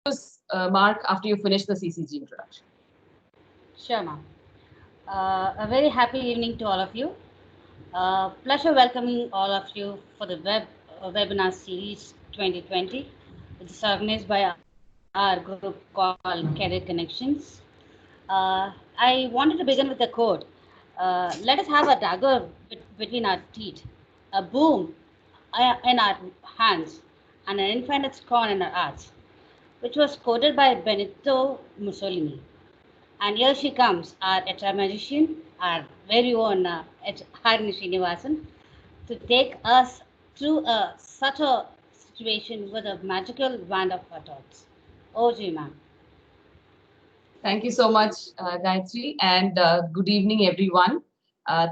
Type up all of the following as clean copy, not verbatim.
Mark, after you finish the CCG introduction. Sure, ma'am. A very happy evening to all of you. Pleasure welcoming all of you for the webinar series 2020, which is organized by our group called Career Connections. I wanted to begin with a quote. Let us have a dagger between our teeth, a boom in our hands, and an infinite scorn in our hearts, which was quoted by Benito Mussolini. And here she comes, our HR magician, our very own Harini Srinivasan, to take us through such a situation with a magical wand of her thoughts. Over to you, ma'am. Thank you so much, Gayatri, and good evening, everyone.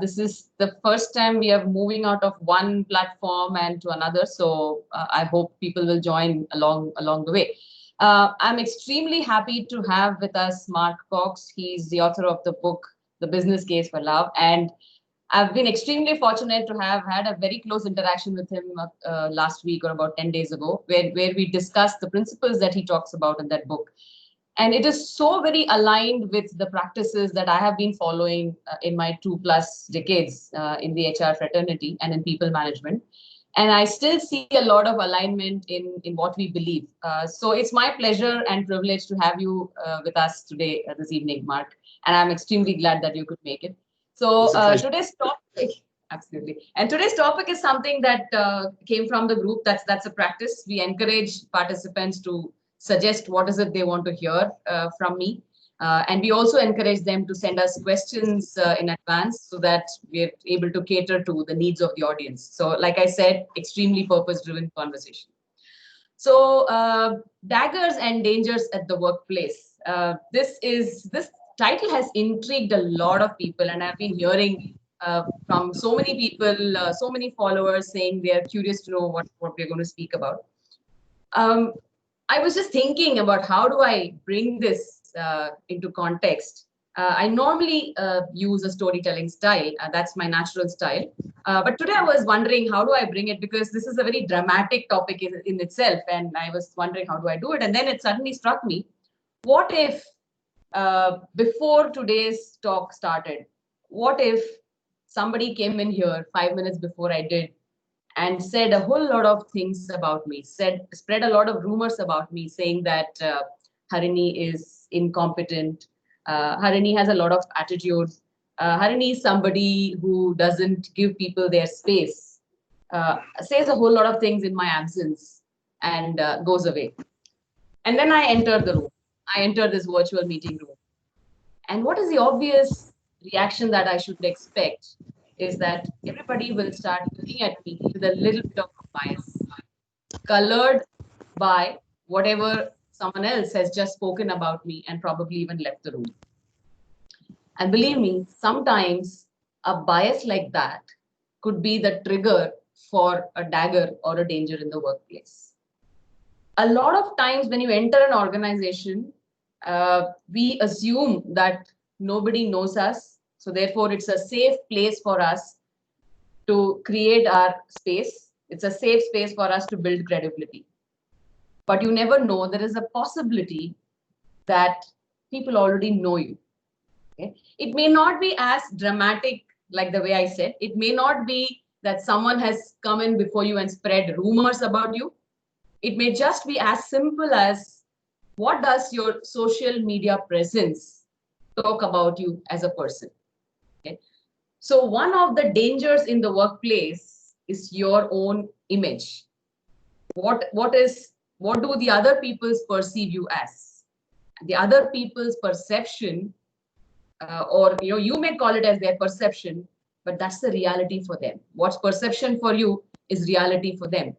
This is the first time we are moving out of one platform and to another, so I hope people will join along the way. I'm extremely happy to have with us Mark Cox. He's the author of the book The Business Case for Love, and I've been extremely fortunate to have had a very close interaction with him last week or about 10 days ago, where we discussed the principles that he talks about in that book. And it is so very aligned with the practices that I have been following in my 2+ decades in the HR fraternity and in people management. And I still see a lot of alignment in what we believe. So it's my pleasure and privilege to have you with us today, this evening, Mark. And I'm extremely glad that you could make it. So today's topic, absolutely, and today's topic is something that came from the group. That's a practice. We encourage participants to suggest what is it they want to hear from me. And we also encourage them to send us questions in advance so that we're able to cater to the needs of the audience. So, like I said, extremely purpose-driven conversation. So, daggers and dangers at the workplace. This title has intrigued a lot of people, and I've been hearing from so many people, so many followers saying they are curious to know what we're going to speak about. Um, I was just thinking about how do I bring this into context. I normally use a storytelling style. That's my natural style. But today I was wondering how do I bring it, because this is a very dramatic topic in itself. And I was wondering how do I do it. And then it suddenly struck me, what if before today's talk started, what if somebody came in here 5 minutes before I did and said a whole lot of things about me, spread a lot of rumors about me, saying that Harini is incompetent, Harini has a lot of attitude, Harini is somebody who doesn't give people their space, says a whole lot of things in my absence, and goes away. And then I enter the room. I enter this virtual meeting room. And what is the obvious reaction that I should expect is that everybody will start looking at me with a little bit of bias, colored by whatever someone else has just spoken about me and probably even left the room. And believe me, sometimes a bias like that could be the trigger for a dagger or a danger in the workplace. A lot of times when you enter an organization, we assume that nobody knows us. So therefore, it's a safe place for us to create our space. It's a safe space for us to build credibility. But you never know, there is a possibility that people already know you. Okay? It may not be as dramatic like the way I said. It may not be that someone has come in before you and spread rumors about you. It may just be as simple as, what does your social media presence talk about you as a person? Okay. So one of the dangers in the workplace is your own image. What do the other people's perceive you as? The other people's perception, or you may call it as their perception, but that's the reality for them. What's perception for you is reality for them.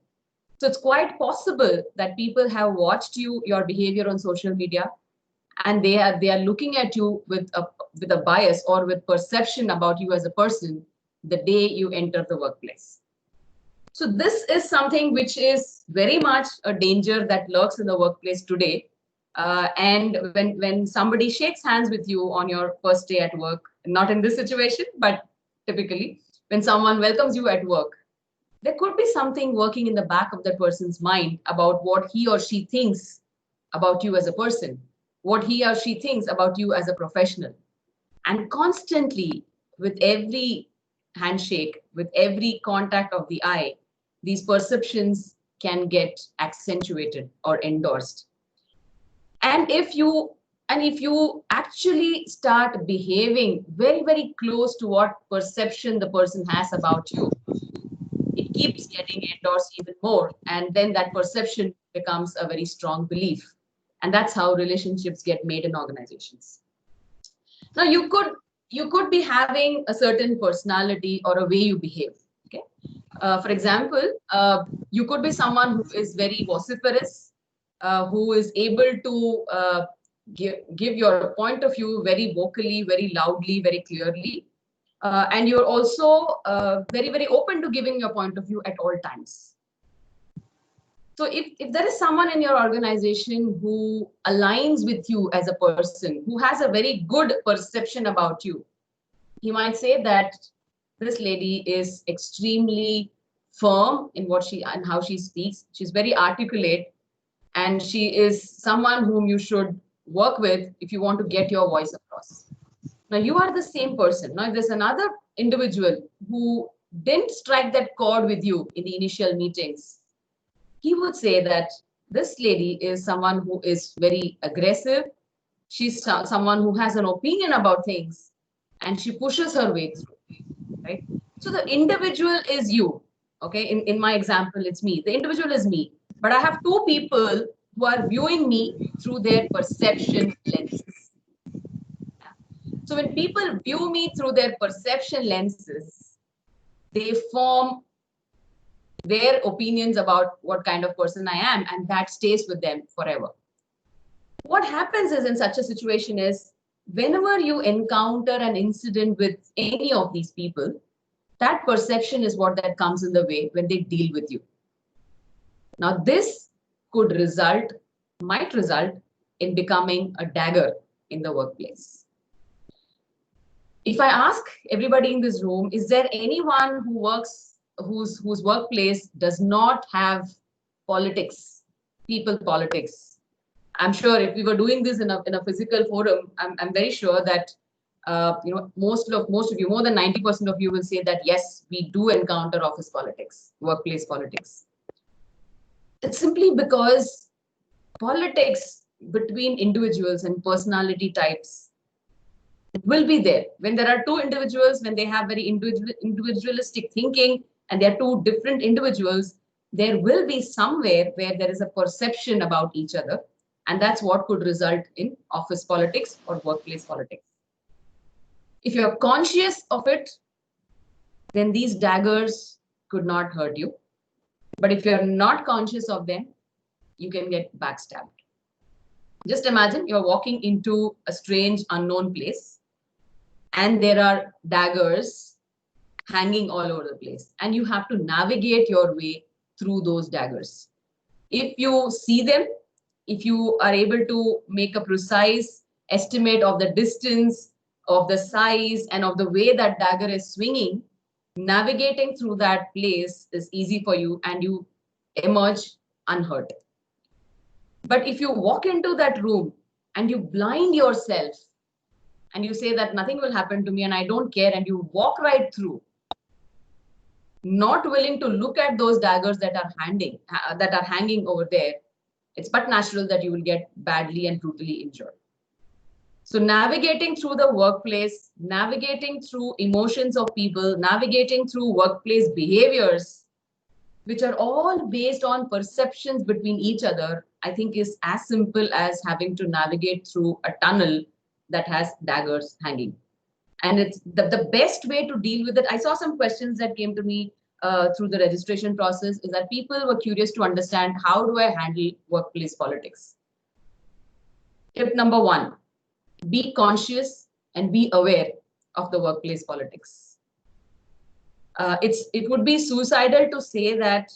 So it's quite possible that people have watched your behavior on social media, and they are looking at you with a bias or with perception about you as a person the day you enter the workplace. So this is something which is very much a danger that lurks in the workplace today. And when somebody shakes hands with you on your first day at work, not in this situation, but typically when someone welcomes you at work, there could be something working in the back of that person's mind about what he or she thinks about you as a person, what he or she thinks about you as a professional. And constantly, with every handshake, with every contact of the eye, these perceptions can get accentuated or endorsed. And if you actually start behaving very, very close to what perception the person has about you, it keeps getting endorsed even more. And then that perception becomes a very strong belief. And that's how relationships get made in organizations. Now you could be having a certain personality or a way you behave. Okay. For example, you could be someone who is very vociferous, who is able to give your point of view very vocally, very loudly, very clearly. And you're also very, very open to giving your point of view at all times. So if there is someone in your organization who aligns with you as a person, who has a very good perception about you, he might say that this lady is extremely firm in what she and how she speaks. She's very articulate, and she is someone whom you should work with if you want to get your voice across. Now you are the same person. Now if there's another individual who didn't strike that chord with you in the initial meetings, he would say that this lady is someone who is very aggressive. She's someone who has an opinion about things, and she pushes her way through, right? So the individual is you. Okay, in my example, it's me. The individual is me, but I have two people who are viewing me through their perception lenses. So when people view me through their perception lenses, they form their opinions about what kind of person I am, and that stays with them forever. What happens is in such a situation is whenever you encounter an incident with any of these people, that perception is what that comes in the way when they deal with you. Now, this might result in becoming a dagger in the workplace. If I ask everybody in this room, is there anyone who works whose workplace does not have politics, people politics? I'm sure if we were doing this in a physical forum, I'm very sure that most of you, more than 90% of you will say that yes, we do encounter office politics, workplace politics. It's simply because politics between individuals and personality types will be there. When there are two individuals, when they have very individualistic thinking, and they're two different individuals, there will be somewhere where there is a perception about each other. And that's what could result in office politics or workplace politics. If you're conscious of it, then these daggers could not hurt you. But if you're not conscious of them, you can get backstabbed. Just imagine you're walking into a strange, unknown place, and there are daggers hanging all over the place, and you have to navigate your way through those daggers. If you see them, if you are able to make a precise estimate of the distance, of the size, and of the way that dagger is swinging, navigating through that place is easy for you and you emerge unhurt. But if you walk into that room and you blind yourself and you say that nothing will happen to me and I don't care, and you walk right through, not willing to look at those daggers that are hanging over there, it's but natural that you will get badly and brutally injured. So navigating through the workplace, navigating through emotions of people, navigating through workplace behaviors, which are all based on perceptions between each other, I think is as simple as having to navigate through a tunnel that has daggers hanging. And it's the best way to deal with it. I saw some questions that came to me through the registration process, is that people were curious to understand, how do I handle workplace politics? Tip number one, be conscious and be aware of the workplace politics. It would be suicidal to say that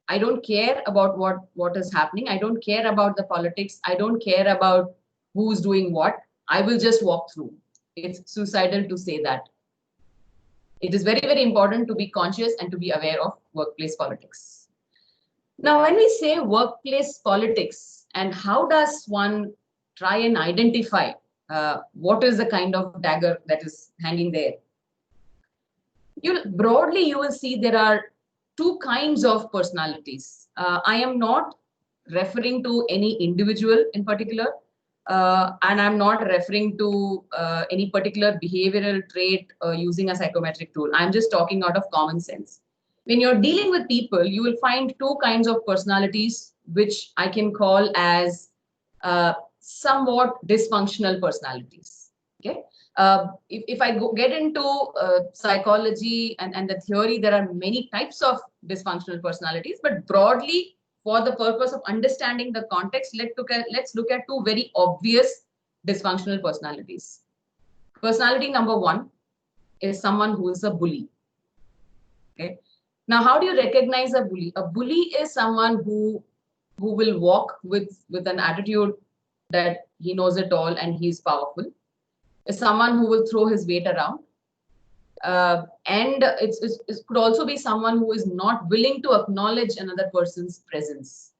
I don't care about what is happening. I don't care about the politics. I don't care about who's doing what. I will just walk through. It's suicidal to say that. It is very, very important to be conscious and to be aware of workplace politics. Now, when we say workplace politics And how does one try and identify what is the kind of dagger that is hanging there? Broadly, you will see there are two kinds of personalities. I am not referring to any individual in particular, and I'm not referring to any particular behavioral trait using a psychometric tool. I'm just talking out of common sense. When you're dealing with people, you will find two kinds of personalities, which I can call as somewhat dysfunctional personalities. Okay. If I get into psychology and the theory, there are many types of dysfunctional personalities, but broadly, for the purpose of understanding the context, let's look at two very obvious dysfunctional personalities. Personality number one is someone who is a bully. Okay. Now, how do you recognize a bully? A bully is someone who will walk with an attitude that he knows it all and he's powerful. Is someone who will throw his weight around. And it could also be someone who is not willing to acknowledge another person's presence.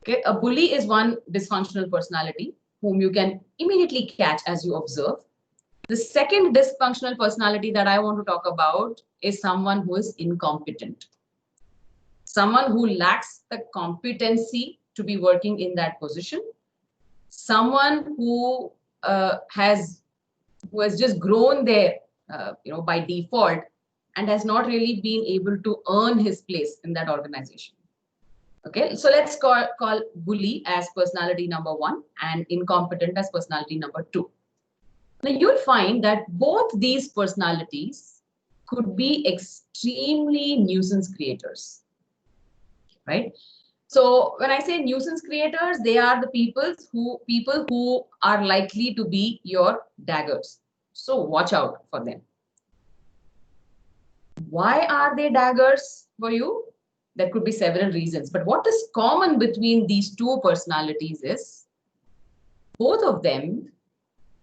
Okay, a bully is one dysfunctional personality whom you can immediately catch as you observe. The second dysfunctional personality that I want to talk about is someone who is incompetent. Someone who lacks the competency to be working in that position. Someone who has just grown there, by default, and has not really been able to earn his place in that organization. Okay, so let's call bully as personality number one and incompetent as personality number two. Now you'll find that both these personalities could be extremely nuisance creators, right? So when I say nuisance creators, they are the people who are likely to be your daggers. So watch out for them. Why are they daggers for you? There could be several reasons, but what is common between these two personalities is both of them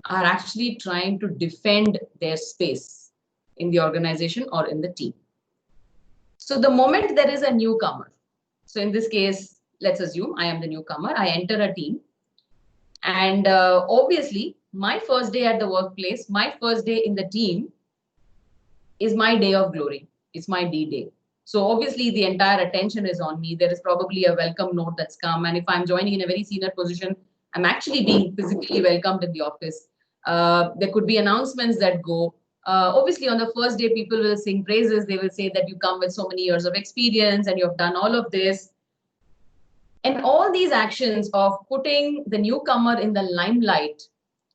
are actually trying to defend their space in the organization or in the team. So the moment there is a newcomer, so in this case, let's assume I am the newcomer, I enter a team, and obviously my first day at the workplace, my first day in the team is my day of glory. It's my D-Day. So obviously the entire attention is on me. There is probably a welcome note that's come. And if I'm joining in a very senior position, I'm actually being physically welcomed in the office. There could be announcements that go. Obviously, on the first day, people will sing praises. They will say that you come with so many years of experience and you've done all of this. And all these actions of putting the newcomer in the limelight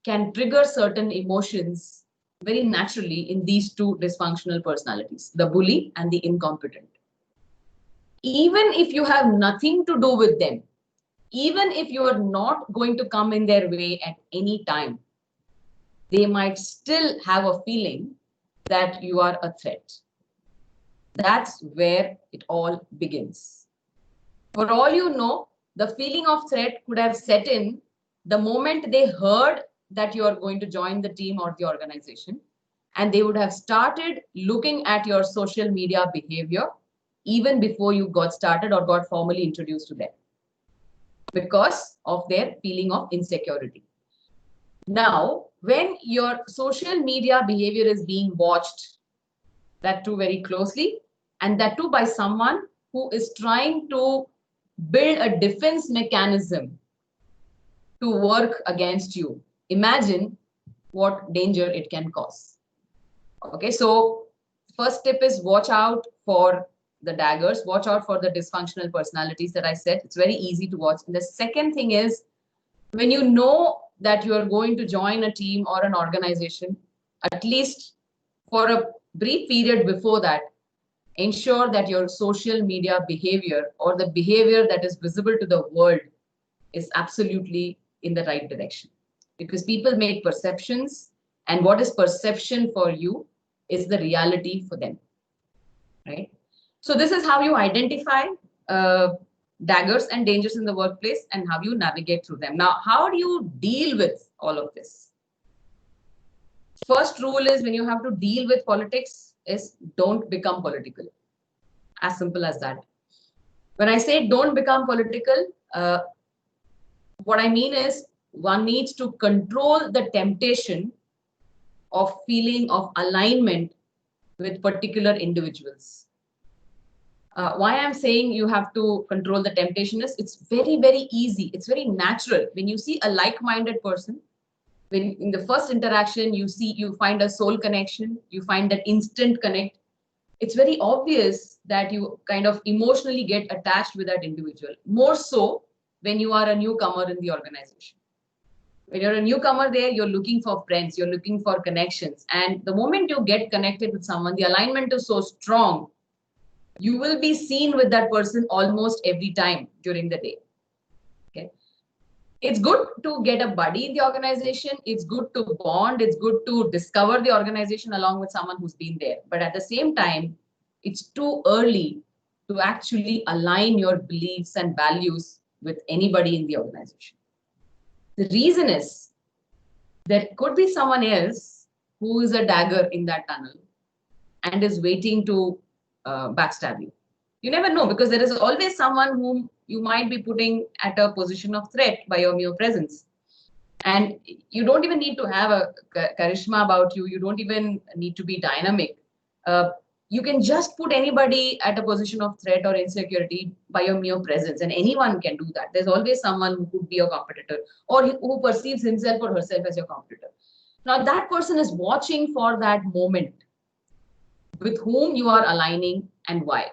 can trigger certain emotions very naturally in these two dysfunctional personalities, the bully and the incompetent. Even if you have nothing to do with them, even if you are not going to come in their way at any time, they might still have a feeling that you are a threat. That's where it all begins. For all you know, the feeling of threat could have set in the moment they heard that you are going to join the team or the organization, and they would have started looking at your social media behavior even before you got started or got formally introduced to them because of their feeling of insecurity. Now, when your social media behavior is being watched, that too very closely, and that too by someone who is trying to build a defense mechanism to work against you, imagine what danger it can cause. Okay, so first tip is watch out for the daggers, watch out for the dysfunctional personalities that I said. It's very easy to watch. And the second thing is, when you know that you are going to join a team or an organization, at least for a brief period before that, ensure that your social media behavior or the behavior that is visible to the world is absolutely in the right direction. Because people make perceptions, and what is perception for you is the reality for them, right? So this is how you identify daggers and dangers in the workplace and how you navigate through them. Now, how do you deal with all of this? First rule is, when you have to deal with politics, is don't become political. As simple as that. When I say don't become political, what I mean is one needs to control the temptation of feeling of alignment with particular individuals. Why I'm saying you have to control the temptation is it's very, very easy. It's very natural. When you see a like-minded person, when in the first interaction, you find a soul connection, you find that instant connect. It's very obvious that you kind of emotionally get attached with that individual. More so when you are a newcomer in the organization. When you're a newcomer there, you're looking for friends, you're looking for connections. And the moment you get connected with someone, the alignment is so strong, you will be seen with that person almost every time during the day. Okay. It's good to get a buddy in the organization. It's good to bond. It's good to discover the organization along with someone who's been there. But at the same time, it's too early to actually align your beliefs and values with anybody in the organization. The reason is there could be someone else who is a dagger in that tunnel and is waiting to backstab you. You never know, because there is always someone whom you might be putting at a position of threat by your mere presence. And you don't even need to have a charisma about you. You don't even need to be dynamic. You can just put anybody at a position of threat or insecurity by your mere presence, and anyone can do that. There's always someone who could be your competitor or who perceives himself or herself as your competitor. Now, that person is watching for that moment with whom you are aligning and why.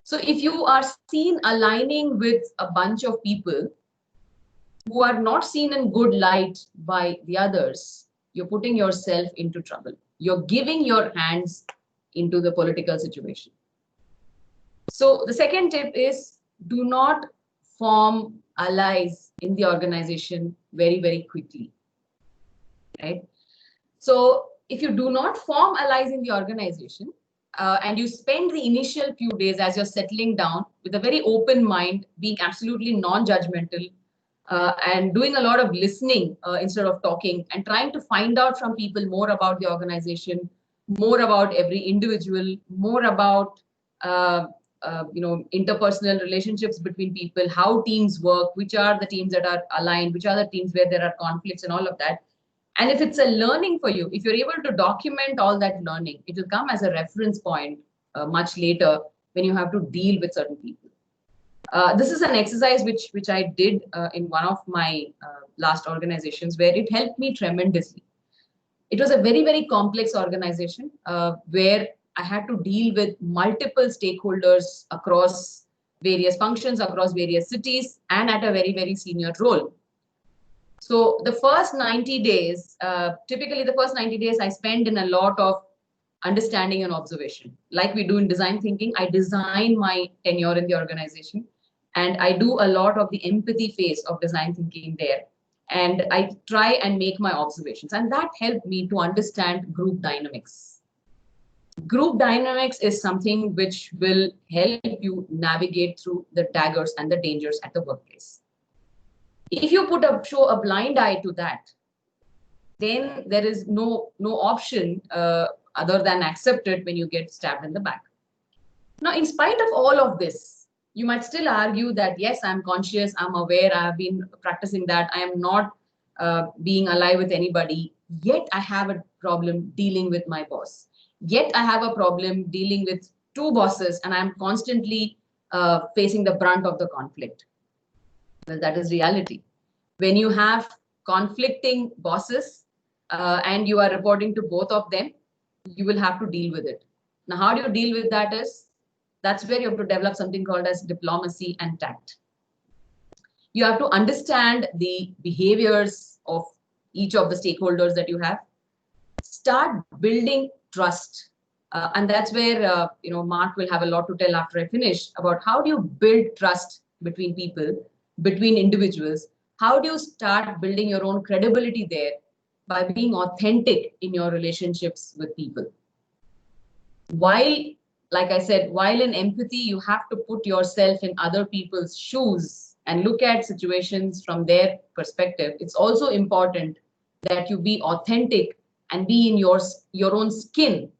So if you are seen aligning with a bunch of people who are not seen in good light by the others, you're putting yourself into trouble. You're giving your hands into the political situation. So the second tip is do not form allies in the organization very, very quickly, right? So if you do not form allies in the organization, and you spend the initial few days as you're settling down with a very open mind, being absolutely non-judgmental, and doing a lot of listening instead of talking, and trying to find out from people more about the organization, more about every individual, more about interpersonal relationships between people, how teams work, which are the teams that are aligned, which are the teams where there are conflicts and all of that. And if it's a learning for you, if you're able to document all that learning, it will come as a reference point much later when you have to deal with certain people. This is an exercise which I did in one of my last organizations, where it helped me tremendously. It was a very, very complex organization where I had to deal with multiple stakeholders across various functions, across various cities, and at a very, very senior role. So the first 90 days, typically the first 90 days I spend in a lot of understanding and observation. Like we do in design thinking, I design my tenure in the organization, and I do a lot of the empathy phase of design thinking there. And I try and make my observations, and that helped me to understand group dynamics. Group dynamics is something which will help you navigate through the daggers and the dangers at the workplace. If you show a blind eye to that, then there is no option other than accept it when you get stabbed in the back. Now, in spite of all of this, you might still argue that, yes, I'm conscious, I'm aware, I have been practicing that, I am not being alive with anybody, yet I have a problem dealing with my boss. Yet I have a problem dealing with two bosses, and I'm constantly facing the brunt of the conflict. Well, that is reality. When you have conflicting bosses and you are reporting to both of them, you will have to deal with it. Now, how do you deal with that that's where you have to develop something called as diplomacy and tact. You have to understand the behaviors of each of the stakeholders that you have. Start building trust. And that's where Mark will have a lot to tell after I finish about how do you build trust between people, between individuals. How do you start building your own credibility there by being authentic in your relationships with people? While, like I said, while in empathy, you have to put yourself in other people's shoes and look at situations from their perspective. It's also important that you be authentic and be in your own skin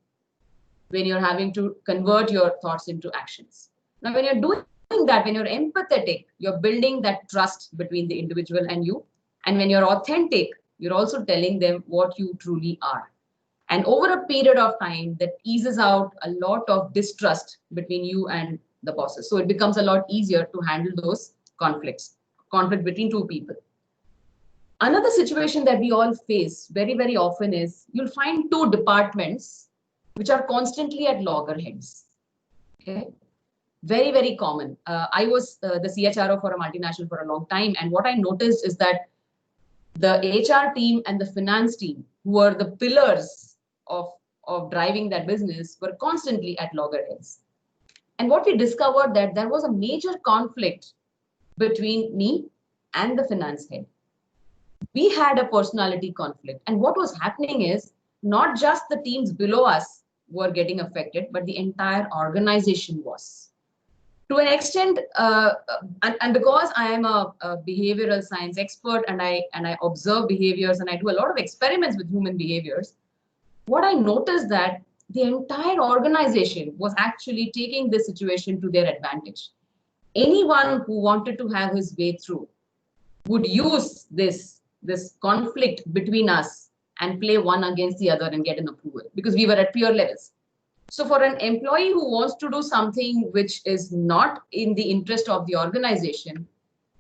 when you're having to convert your thoughts into actions. Now, when you're doing that, when you're empathetic, you're building that trust between the individual and you. And when you're authentic, you're also telling them what you truly are. And over a period of time, that eases out a lot of distrust between you and the bosses. So it becomes a lot easier to handle those conflict between two people. Another situation that we all face very, very often is you'll find two departments which are constantly at loggerheads. Okay. Very, very common. I was the CHRO for a multinational for a long time. And what I noticed is that the HR team and the finance team, who are the pillars of driving that business, were constantly at loggerheads. And what we discovered that there was a major conflict between me and the finance head. We had a personality conflict. And what was happening is not just the teams below us were getting affected, but the entire organization was. To an extent, and because I am a behavioral science expert and I observe behaviors and I do a lot of experiments with human behaviors, what I noticed that the entire organization was actually taking this situation to their advantage. Anyone who wanted to have his way through would use this conflict between us and play one against the other and get an approval, because we were at peer levels. So for an employee who wants to do something which is not in the interest of the organization,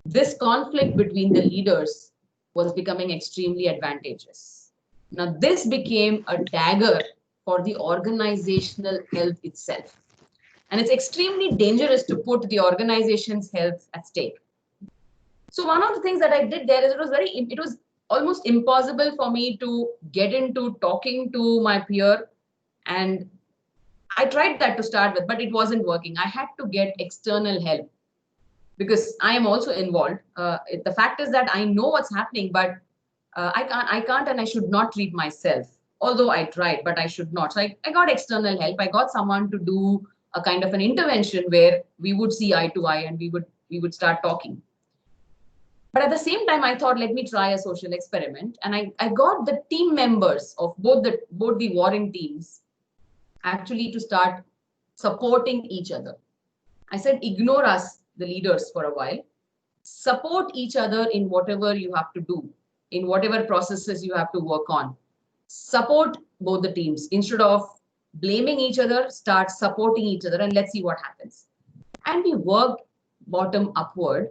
this conflict between the leaders was becoming extremely advantageous. Now, this became a dagger for the organizational health itself. And it's extremely dangerous to put the organization's health at stake. So one of the things that I did there is it was almost impossible for me to get into talking to my peer, and I tried that to start with, but it wasn't working. I had to get external help because I am also involved. The fact is that I know what's happening, but I can't and I should not treat myself. Although I tried, but I should not. So I got external help. I got someone to do a kind of an intervention where we would see eye to eye and we would start talking. But at the same time, I thought, let me try a social experiment. And I got the team members of both the warring teams actually to start supporting each other. I said, ignore us, the leaders, for a while. Support each other in whatever you have to do, in whatever processes you have to work on. Support both the teams. Instead of blaming each other, start supporting each other, and let's see what happens. And we worked bottom upward.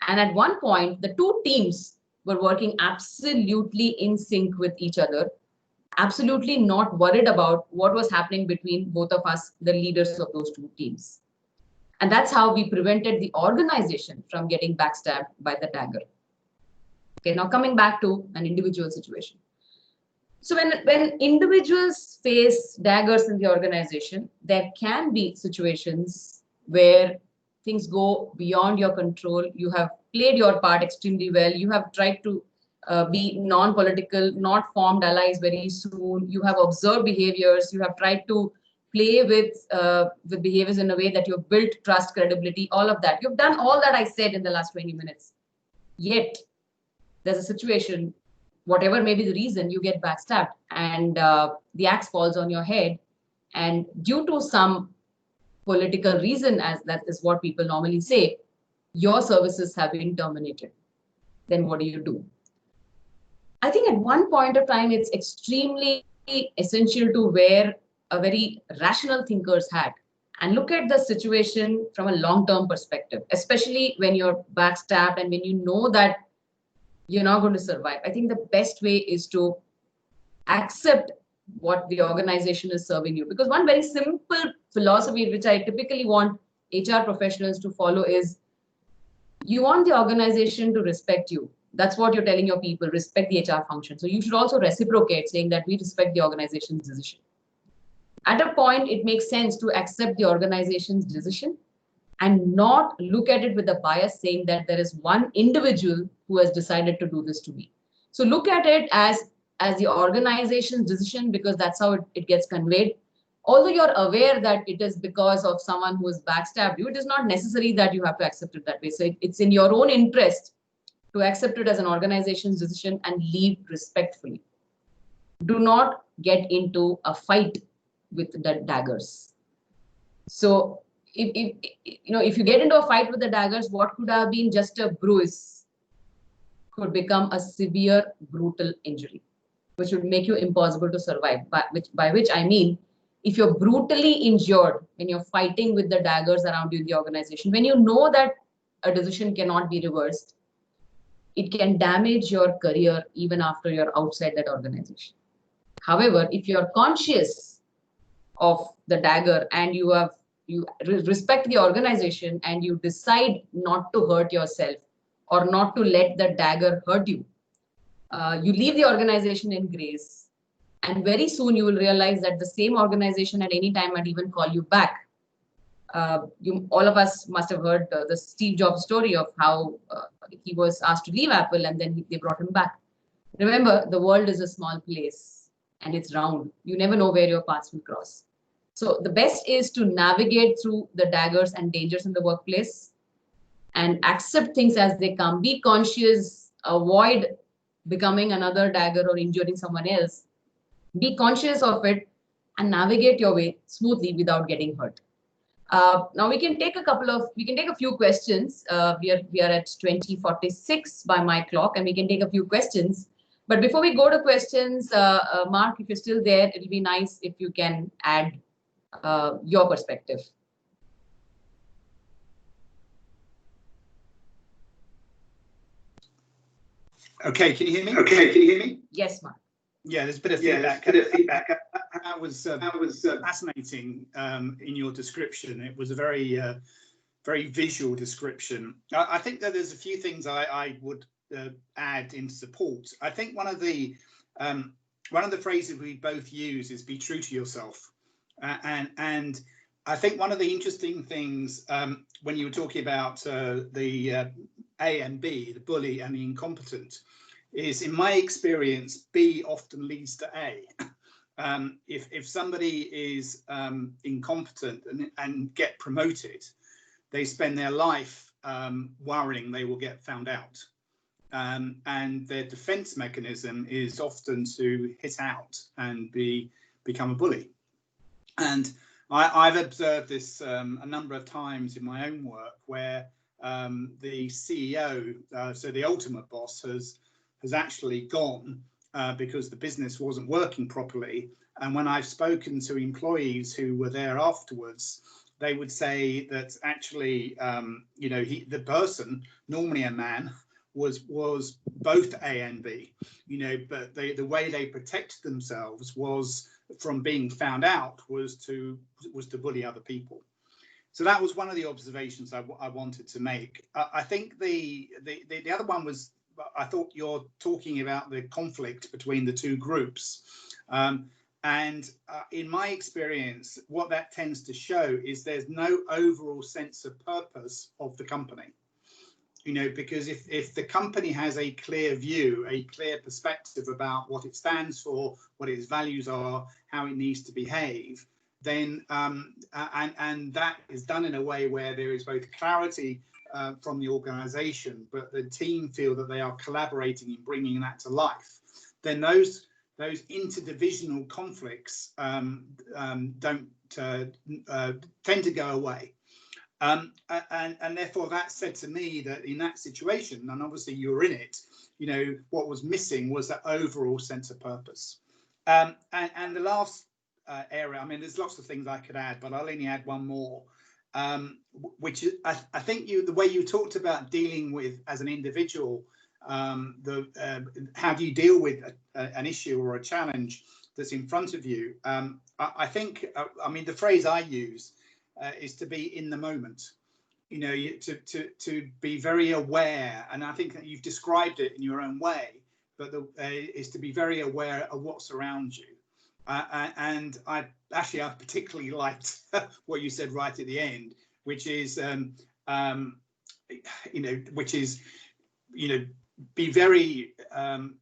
And at one point, the two teams were working absolutely in sync with each other, absolutely not worried about what was happening between both of us, the leaders of those two teams. And that's how we prevented the organization from getting backstabbed by the dagger. Okay, now coming back to an individual situation. So when individuals face daggers in the organization, there can be situations where things go beyond your control. You have played your part extremely well. You have tried to be non-political, not formed allies very soon. You have observed behaviors. You have tried to play with behaviors in a way that you've built trust, credibility, all of that. You've done all that I said in the last 20 minutes. Yet, there's a situation, whatever may be the reason, you get backstabbed and the axe falls on your head. And due to some political reason, as that is what people normally say, your services have been terminated. Then what do? I think at one point of time, it's extremely essential to wear a very rational thinker's hat and look at the situation from a long-term perspective, especially when you're backstabbed and when you know that you're not going to survive. I think the best way is to accept what the organization is serving you. Because one very simple philosophy, which I typically want HR professionals to follow, is you want the organization to respect you. That's what you're telling your people, respect the HR function. So you should also reciprocate, saying that we respect the organization's decision. At a point, it makes sense to accept the organization's decision and not look at it with a bias saying that there is one individual who has decided to do this to me. So look at it as the organization's decision, because that's how it gets conveyed. Although you're aware that it is because of someone who has backstabbed you, it is not necessary that you have to accept it that way. So it's in your own interest to accept it as an organization's decision and leave respectfully. Do not get into a fight with the daggers. So if you get into a fight with the daggers, what could have been just a bruise could become a severe, brutal injury, which would make you impossible to survive. By which I mean, if you're brutally injured when you're fighting with the daggers around you in the organization, when you know that a decision cannot be reversed, it can damage your career even after you're outside that organization. However, if you're conscious of the dagger and you respect the organization and you decide not to hurt yourself or not to let the dagger hurt you, you leave the organization in grace, and very soon you will realize that the same organization at any time might even call you back. All of us must have heard the Steve Jobs story of how he was asked to leave Apple and then they brought him back. Remember, the world is a small place and it's round. You never know where your paths will cross. So the best is to navigate through the daggers and dangers in the workplace and accept things as they come. Be conscious, avoid becoming another dagger or injuring someone else. Be conscious of it and navigate your way smoothly without getting hurt. Now we can take a few questions. We are at 20:46 by my clock, and we can take a few questions. But before we go to questions, Mark, if you're still there, it'll be nice if you can add your perspective. Okay, can you hear me? Yes, Mark. Yeah, there's a bit of feedback. That was fascinating in your description. It was a very visual description. I think that there's a few things I would add in support. I think one of the phrases we both use is "be true to yourself," and I think one of the interesting things when you were talking about the A and B, the bully and the incompetent, is, in my experience, B often leads to A. If somebody is incompetent and get promoted, they spend their life worrying they will get found out. And their defense mechanism is often to hit out and become a bully. And I've observed this a number of times in my own work, where the CEO, so the ultimate boss, has actually gone because the business wasn't working properly. And when I've spoken to employees who were there afterwards, they would say that actually, the person, normally a man, was both A and B, but the way they protected themselves was from being found out was to bully other people. So that was one of the observations I wanted to make. I think the other one was, I thought you're talking about the conflict between the two groups. And in my experience, what that tends to show is there's no overall sense of purpose of the company. Because if the company has a clear view, a clear perspective about what it stands for, what its values are, how it needs to behave, then and that is done in a way where there is both clarity from the organization, but the team feel that they are collaborating in bringing that to life, then those interdivisional conflicts don't tend to go away. And therefore that said to me that in that situation, and obviously you were in it, what was missing was that overall sense of purpose. And the last area, I mean, there's lots of things I could add, but I'll only add one more, which is, I think the way you talked about dealing with, as an individual, how do you deal with an issue or a challenge that's in front of you? I think, I mean, the phrase I use is to be in the moment, to be very aware. And I think that you've described it in your own way, but is to be very aware of what's around you. And I particularly liked what you said right at the end, which is, be very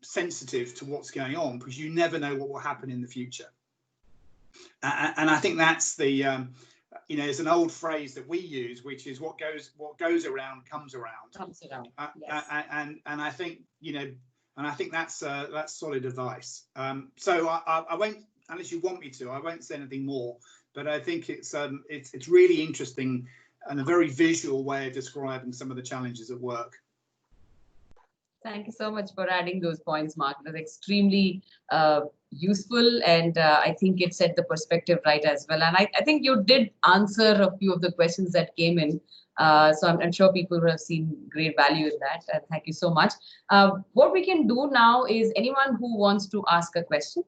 sensitive to what's going on, because you never know what will happen in the future. And I think that's the, it's an old phrase that we use, which is what goes around comes around. Yes. And I think, that's solid advice. So I won't, unless you want me to, I won't say anything more. but I think it's really interesting and a very visual way of describing some of the challenges at work. Thank you so much for adding those points, Mark. That's extremely useful, and I think it set the perspective right as well. And I think you did answer a few of the questions that came in. So I'm sure people who have seen great value in that. Thank you so much. What we can do now is anyone who wants to ask a question,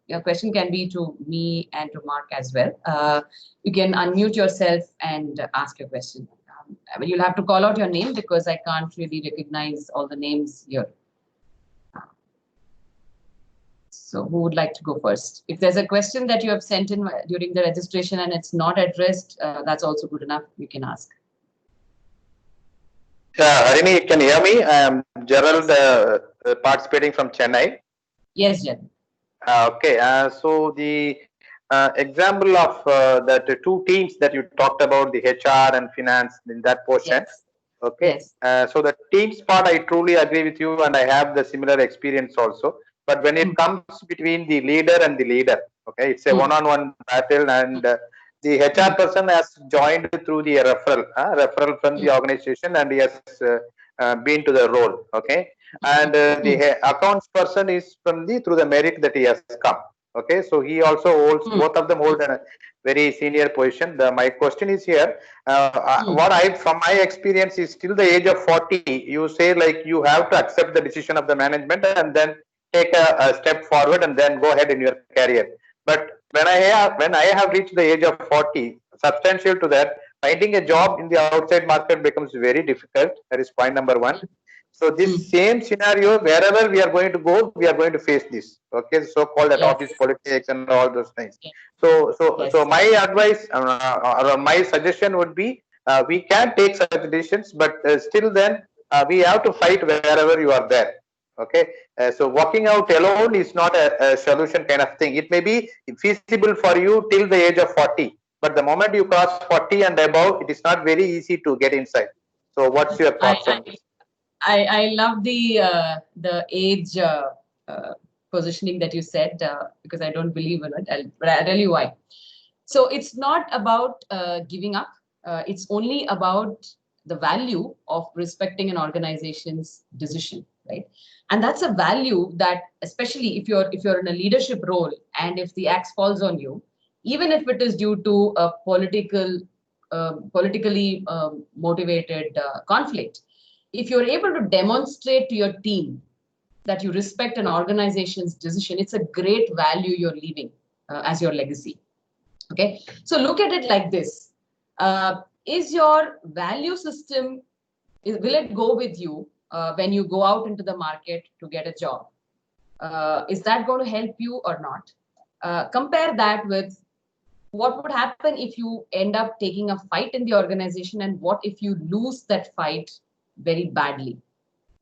your question can be to me and to Mark as well. You can unmute yourself and ask your question. I mean, you'll have to call out your name because I can't really recognize all the names here. So who would like to go first? If there's a question that you have sent in during the registration and it's not addressed, that's also good enough. You can ask. Yeah, Harini, can you hear me? I am Gerald, participating from Chennai. Yes, Jen. Okay, so the example of the two teams that you talked about, the HR and finance in that portion. Yes. Okay, Yes. so the teams part, I truly agree with you, and I have the similar experience also. But when it comes between the leader and the leader, okay, it's a one-on-one battle, and the HR person has joined through the referral from the organization, and he has been to the role, okay, and the accounts person is from through the merit that he has come. Okay, so he also holds, both of them hold a very senior position. My question is here, what from my experience is till the age of 40, you say like you have to accept the decision of the management and then take a step forward and then go ahead in your career. But when I have reached the age of 40, substantial to that, finding a job in the outside market becomes very difficult. That is point number one. So this same scenario, wherever we are going to go, we are going to face this. Okay, so-called office politics and all those things. So my advice or my suggestion would be, we can take such decisions, but still then we have to fight wherever you are there. Okay, so walking out alone is not a solution kind of thing. It may be feasible for you till the age of 40, but the moment you cross 40 and above, it is not very easy to get inside. So what's your thoughts on this? I love the age positioning that you said, because I don't believe in it, but I'll tell you why. So it's not about giving up. It's only about the value of respecting an organization's decision, right? And that's a value that, especially if you're in a leadership role and if the axe falls on you, even if it is due to a politically motivated conflict, if you're able to demonstrate to your team that you respect an organization's decision, it's a great value you're leaving as your legacy. Okay, so look at it like this. Is your value system, will it go with you when you go out into the market to get a job? Is that going to help you or not? Compare that with what would happen if you end up taking a fight in the organization, and what if you lose that fight very badly?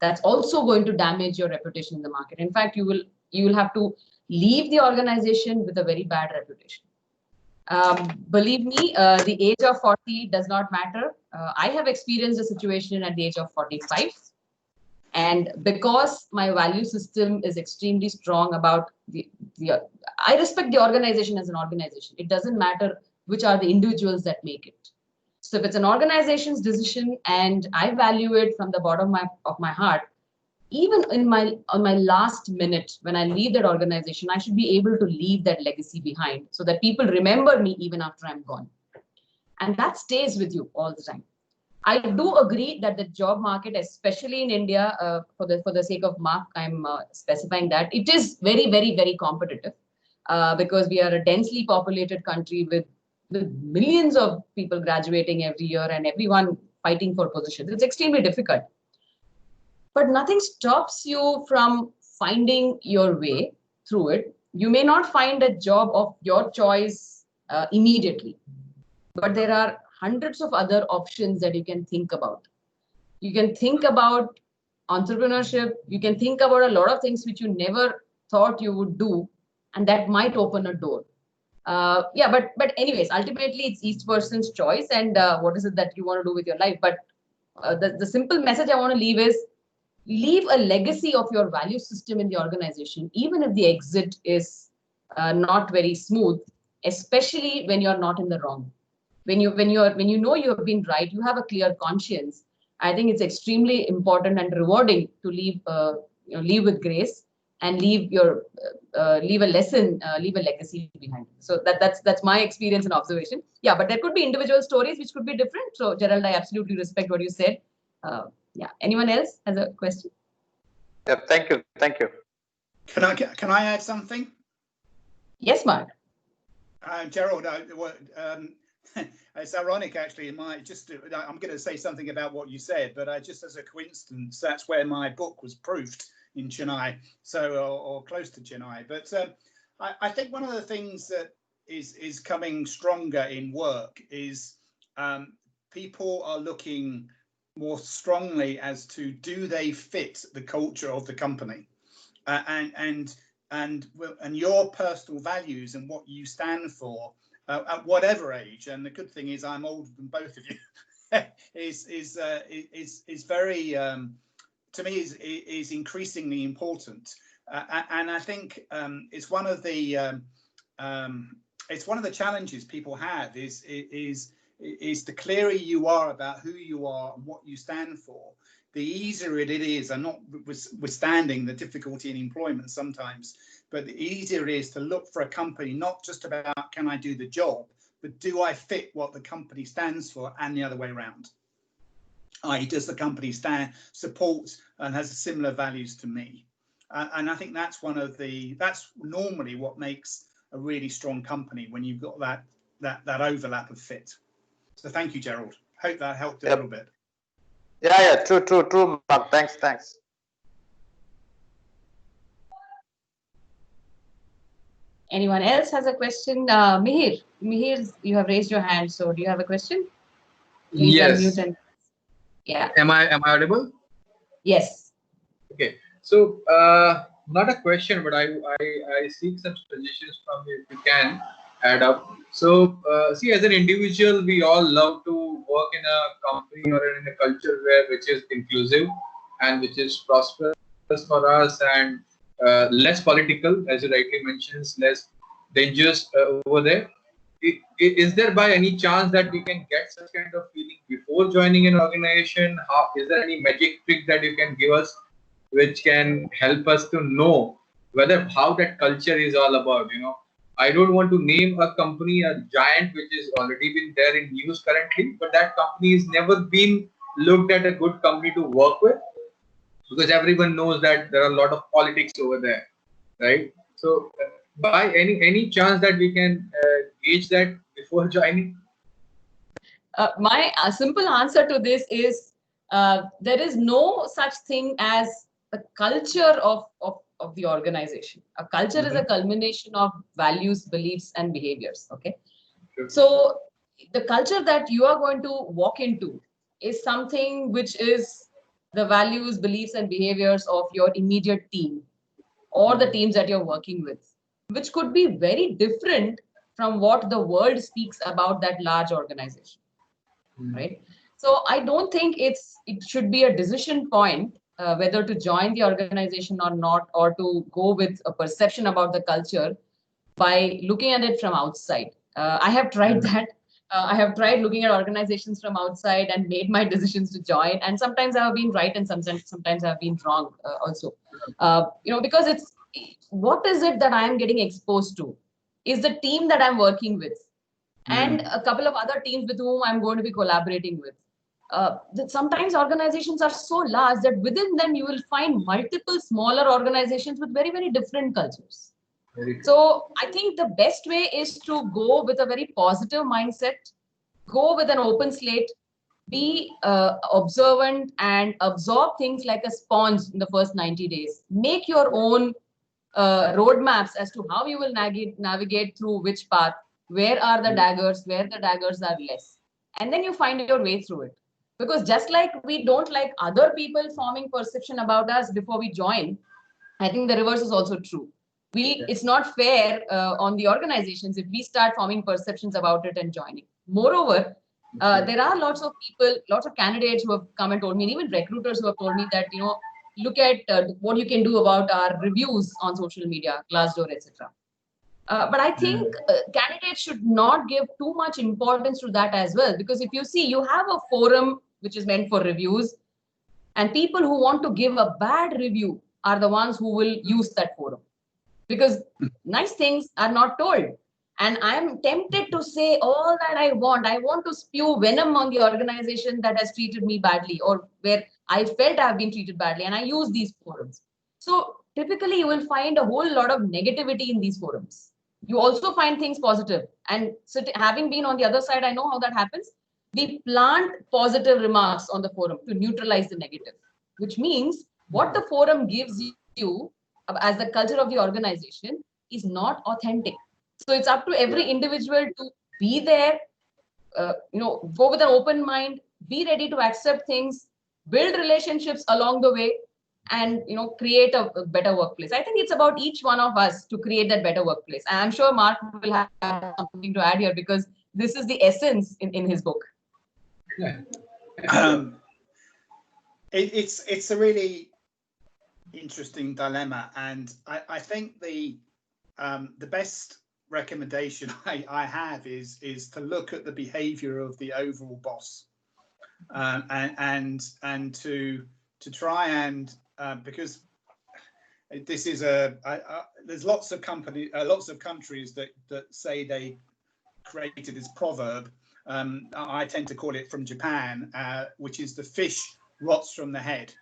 That's also going to damage your reputation in the market. In fact, you will have to leave the organization with a very bad reputation. Believe me, the age of 40 does not matter. I have experienced a situation at the age of 45. And because my value system is extremely strong about I respect the organization as an organization. It doesn't matter which are the individuals that make it. So if it's an organization's decision and I value it from the bottom of my heart, even on my last minute, when I leave that organization, I should be able to leave that legacy behind so that people remember me even after I'm gone. And that stays with you all the time. I do agree that the job market, especially in India, for the sake of Mark, I'm specifying that it is very, very, very competitive because we are a densely populated country with millions of people graduating every year and everyone fighting for positions. It's extremely difficult. But nothing stops you from finding your way through it. You may not find a job of your choice immediately, but there are hundreds of other options that you can think about. You can think about entrepreneurship. You can think about a lot of things which you never thought you would do, and that might open a door. But anyways, ultimately it's each person's choice and what is it that you want to do with your life. But the simple message I want to leave is, leave a legacy of your value system in the organization, even if the exit is not very smooth. especially when you're not in the wrong. When you know you have been right, you have a clear conscience. I think it's extremely important and rewarding to leave with grace and leave a lesson, leave a legacy behind. So that's my experience and observation. Yeah, but there could be individual stories which could be different. So Gerald, I absolutely respect what you said. Yeah. Anyone else has a question? Yeah, thank you. Thank you. Can I add something? Yes, Mark. Gerald, it's ironic actually. I'm going to say something about what you said, but just as a coincidence, that's where my book was proofed, in Chennai, or close to Chennai. But I think one of the things that is coming stronger in work is people are looking more strongly as to do they fit the culture of the company, and your personal values and what you stand for at whatever age. And the good thing is I'm older than both of you. is very to me is increasingly important, and I think it's one of the challenges people have is the clearer you are about who you are and what you stand for, the easier it is, and notwithstanding the difficulty in employment sometimes, but the easier it is to look for a company not just about can I do the job, but do I fit what the company stands for, and the other way around. I.e., does the company support and has similar values to me? And I think that's that's normally what makes a really strong company, when you've got that overlap of fit. So thank you, Gerald. Hope that helped a little bit. Yeah, true, Mark. Thanks. Anyone else has a question? Mihir, you have raised your hand. So do you have a question? Please unmute and yeah. Am I audible? Yes. Okay. So not a question, but I seek some suggestions from you if you can add up. So see, as an individual, we all love to work in a company or in a culture which is inclusive and which is prosperous for us, and less political, as you rightly mentioned, less dangerous over there. Is there by any chance that we can get such kind of feeling before joining an organization? Is there any magic trick that you can give us which can help us to know how that culture is all about? I don't want to name a company, a giant which is already been there in news currently, but that company has never been looked at a good company to work with, because everyone knows that there are a lot of politics over there, right? So by any chance that we can gauge that before joining? My simple answer to this is there is no such thing as the culture of the organization. A culture is a culmination of values, beliefs, and behaviors. Okay. Sure. So the culture that you are going to walk into is something which is the values, beliefs, and behaviors of your immediate team or the teams that you're working with, which could be very different from what the world speaks about that large organization, right? So I don't think it should be a decision point whether to join the organization or not, or to go with a perception about the culture by looking at it from outside. I have tried that. I have tried looking at organizations from outside and made my decisions to join. And sometimes I have been right, and sometimes I have been wrong also. Because what is it that I am getting exposed to? Is the team that I'm working with, and a couple of other teams with whom I'm going to be collaborating with. Sometimes organizations are so large that within them you will find multiple smaller organizations with very, very different cultures. So I think the best way is to go with a very positive mindset, go with an open slate, be observant and absorb things like a sponge in the first 90 days. Make your own roadmaps as to how you will navigate through which path, where are the daggers, where the daggers are less. And then you find your way through it. Because just like we don't like other people forming perception about us before we join, I think the reverse is also true. It's not fair on the organizations if we start forming perceptions about it and joining. Moreover, there are lots of people, lots of candidates who have come and told me, and even recruiters who have told me that, look at what you can do about our reviews on social media, Glassdoor, etc. But I think candidates should not give too much importance to that as well, because if you see, you have a forum which is meant for reviews, and people who want to give a bad review are the ones who will use that forum, because nice things are not told. And I'm tempted to say all that I want. I want to spew venom on the organization that has treated me badly, or where I felt I've been treated badly, and I use these forums. So typically you will find a whole lot of negativity in these forums. You also find things positive. And so having been on the other side, I know how that happens. We plant positive remarks on the forum to neutralize the negative, which means what the forum gives you as the culture of the organization is not authentic. So it's up to every individual to be there, go with an open mind, be ready to accept things, build relationships along the way, and create a better workplace. I think it's about each one of us to create that better workplace. And I'm sure Mark will have something to add here, because this is the essence in his book. Yeah. It's a really interesting dilemma, and I think the best recommendation I have is to look at the behavior of the overall boss, and to try and because this is there's lots of countries that say they created this proverb. I tend to call it from Japan, which is the fish rots from the head,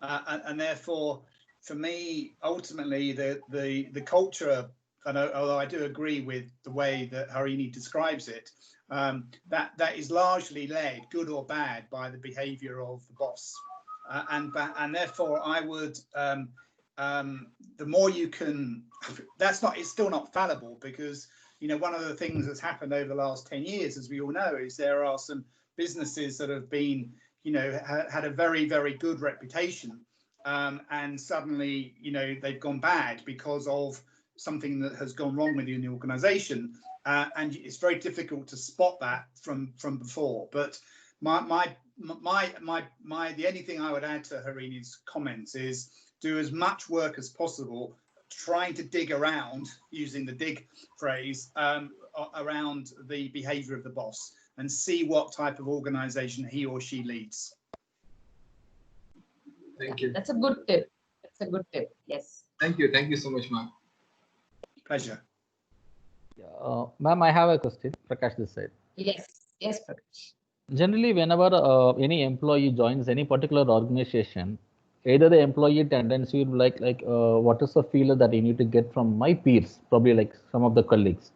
and therefore for me ultimately the culture, and although I do agree with the way that Harini describes it, that is largely led, good or bad, by the behavior of the boss, and therefore I would the more you can, it's still not fallible, because one of the things that's happened over the last 10 years, as we all know, is there are some businesses that have been had a very, very good reputation, and suddenly they've gone bad because of something that has gone wrong within the organization, and it's very difficult to spot that from before. But the only thing I would add to Harini's comments is do as much work as possible trying to dig around, using the dig phrase, around the behavior of the boss, and see what type of organization he or she leads. Thank you. That's a good tip. Yes. Thank you so much, Mark. Pleasure. Ma'am, I have a question. Prakash this side. Yes, Prakash. Generally, whenever any employee joins any particular organization, either the employee tendency will like what is the feeler that I need to get from my peers, probably like some of the colleagues.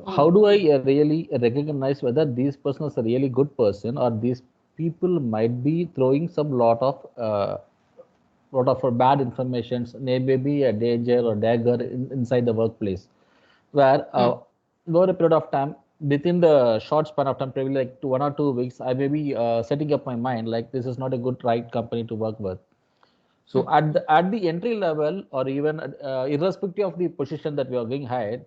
How do I really recognize whether these person is a really good person, or these people might be throwing some lot of bad information, maybe a danger or dagger inside the workplace, where over a period of time, within the short span of time, probably like 1 or 2 weeks, I may be setting up my mind like this is not a good right company to work with. So at the entry level, or even irrespective of the position that we are being hired,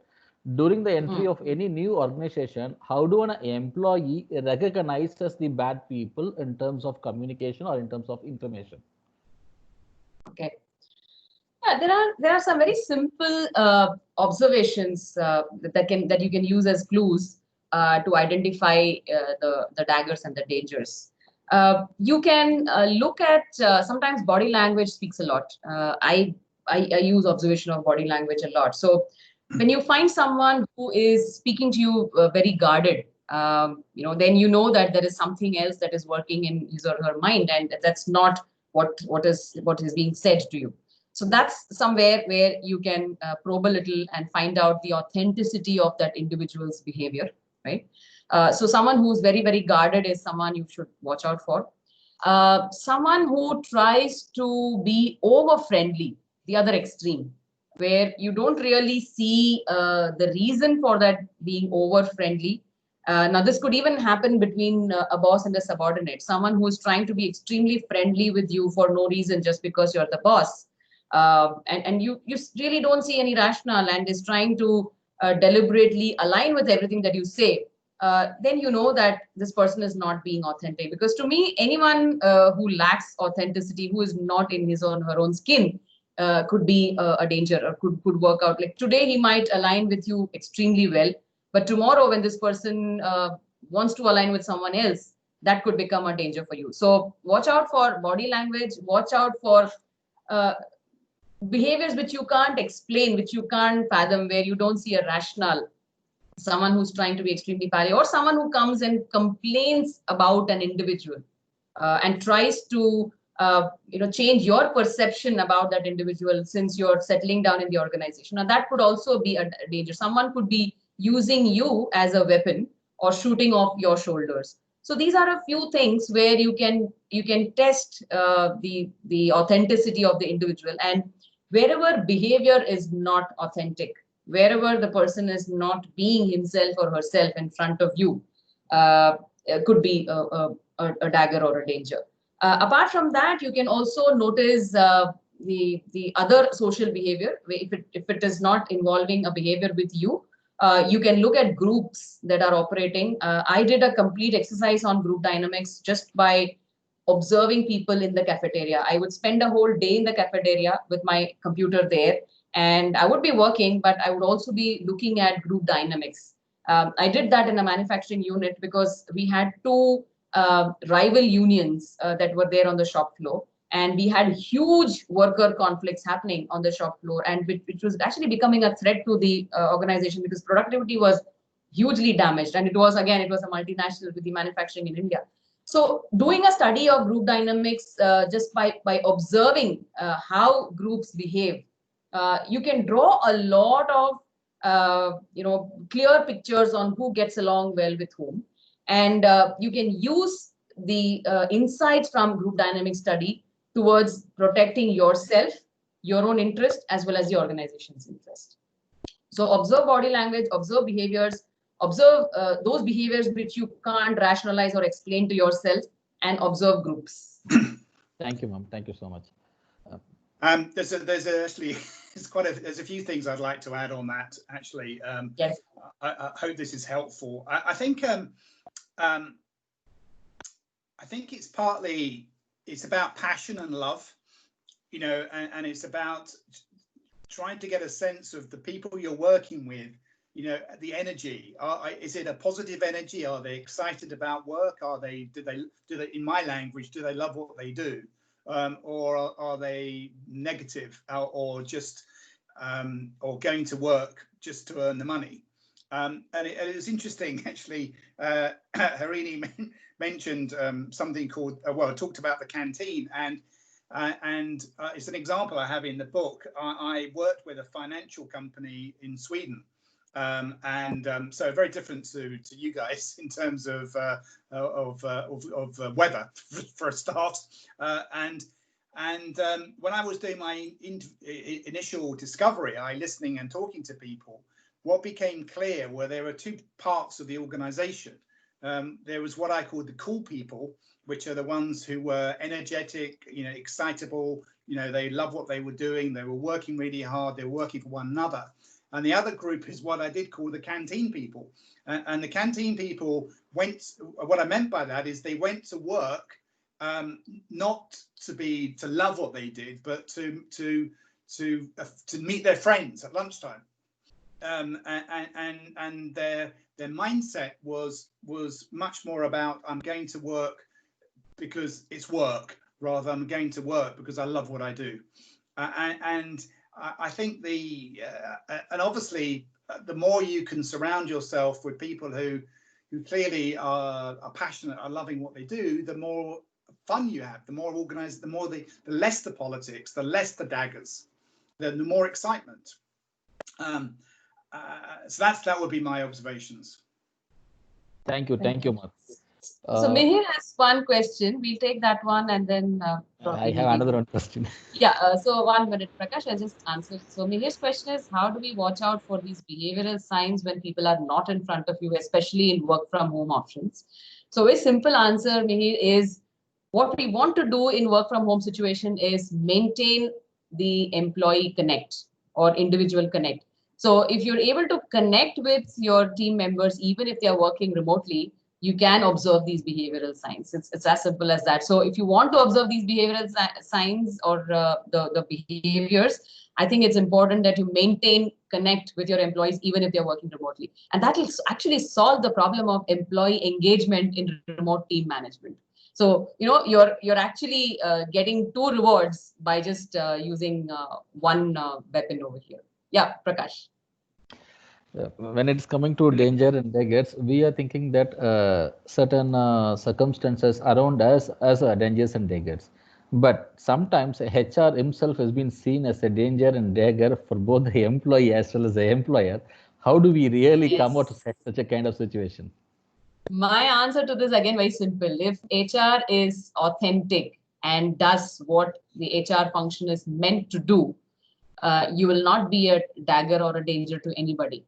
during the entry of any new organization, how do an employee recognizes the bad people in terms of communication or in terms of information? Okay. Yeah, there are some very simple observations that you can use as clues to identify the daggers and the dangers. You can look at sometimes body language speaks a lot. I use observation of body language a lot. So when you find someone who is speaking to you very guarded, then you know that there is something else that is working in his or her mind, and that's not what is being said to you. So that's somewhere where you can probe a little and find out the authenticity of that individual's behavior, right? So someone who's very, very guarded is someone you should watch out for. Someone who tries to be over friendly, the other extreme, where you don't really see the reason for that being over friendly. Now, this could even happen between a boss and a subordinate, someone who is trying to be extremely friendly with you for no reason, just because you're the boss. And you really don't see any rationale and is trying to deliberately align with everything that you say, then you know that this person is not being authentic. Because to me, anyone who lacks authenticity, who is not in his or her own skin, could be a danger or could work out. Like today, he might align with you extremely well, but tomorrow when this person wants to align with someone else, that could become a danger for you. So watch out for body language, watch out for behaviors which you can't explain, which you can't fathom, where you don't see a rationale. Someone who's trying to be extremely pally, or someone who comes and complains about an individual and tries to change your perception about that individual since you're settling down in the organization. Now that could also be a danger. Someone could be using you as a weapon or shooting off your shoulders. So these are a few things where you can test the authenticity of the individual. And wherever behavior is not authentic, wherever the person is not being himself or herself in front of you, could be a dagger or a danger. Apart from that, you can also notice the other social behavior. If it is not involving a behavior with you, you can look at groups that are operating. I did a complete exercise on group dynamics just by observing people in the cafeteria. I would spend a whole day in the cafeteria with my computer there, and I would be working, but I would also be looking at group dynamics. I did that in a manufacturing unit because we had two rival unions that were there on the shop floor, and we had huge worker conflicts happening on the shop floor, and which was actually becoming a threat to the organization because productivity was hugely damaged, and it was a multinational with the manufacturing in India. So doing a study of group dynamics just by observing how groups behave, you can draw a lot of clear pictures on who gets along well with whom, and you can use the insights from group dynamic study towards protecting yourself, your own interest, as well as the organization's interest. So observe body language, observe behaviors, observe those behaviors which you can't rationalize or explain to yourself, and observe groups. Thank you, ma'am. Thank you so much. There's actually there's a few things I'd like to add on that. Actually, yes. I hope this is helpful. I think it's about passion and love, and it's about trying to get a sense of the people you're working with. The energy. Is it a positive energy? Are they excited about work? Do they, in my language, do they love what they do? Or are they negative or just or going to work just to earn the money? And it was interesting, actually. Harini mentioned something called talked about the canteen, and it's an example I have in the book. I worked with a financial company in Sweden. So very different to you guys in terms of weather for a start. And when I was doing my initial discovery, listening and talking to people, what became clear were there were two parts of the organization. There was what I called the cool people, which are the ones who were energetic, excitable, they love what they were doing. They were working really hard. They were working for one another. And the other group is what I did call the canteen people. And the canteen people what I meant by that is they went to work not to love what they did, but to meet their friends at lunchtime. And their mindset was much more about, I'm going to work because it's work, rather I'm going to work because I love what I do. And I think and obviously the more you can surround yourself with people who clearly are passionate, are loving what they do, the more fun you have, the more organized, the less the politics, the less the daggers, the more excitement. So that would be my observations. Thank you, Mark. So Mihir has one question. We'll take that one, and then I have another one question. Yeah. So 1 minute, Prakash. I'll just answer. So Mihir's question is, how do we watch out for these behavioral signs when people are not in front of you, especially in work from home options? So a simple answer, Mihir, is what we want to do in work from home situation is maintain the employee connect or individual connect. So if you're able to connect with your team members, even if they are working remotely, you can observe these behavioral signs. It's as simple as that. So if you want to observe these behavioral signs or the behaviors, I think it's important that you maintain connect with your employees, even if they're working remotely. And that will actually solve the problem of employee engagement in remote team management. So, you're actually getting 2 rewards by just using one weapon over here. Yeah, Prakash. When it's coming to danger and dangers, we are thinking that certain circumstances around us as dangers and dangers. But sometimes HR himself has been seen as a danger and dagger for both the employee as well as the employer. How do we really come out of such a kind of situation? My answer to this, again, very simple. If HR is authentic and does what the HR function is meant to do, you will not be a dagger or a danger to anybody.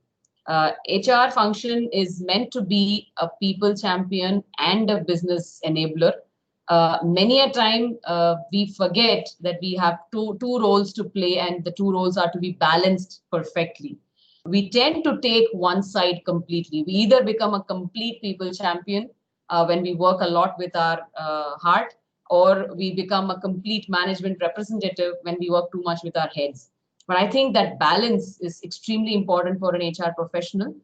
HR function is meant to be a people champion and a business enabler. Many a time we forget that we have two roles to play, and the 2 roles are to be balanced perfectly. We tend to take one side completely. We either become a complete people champion when we work a lot with our heart, or we become a complete management representative when we work too much with our heads. But I think that balance is extremely important for an HR professional,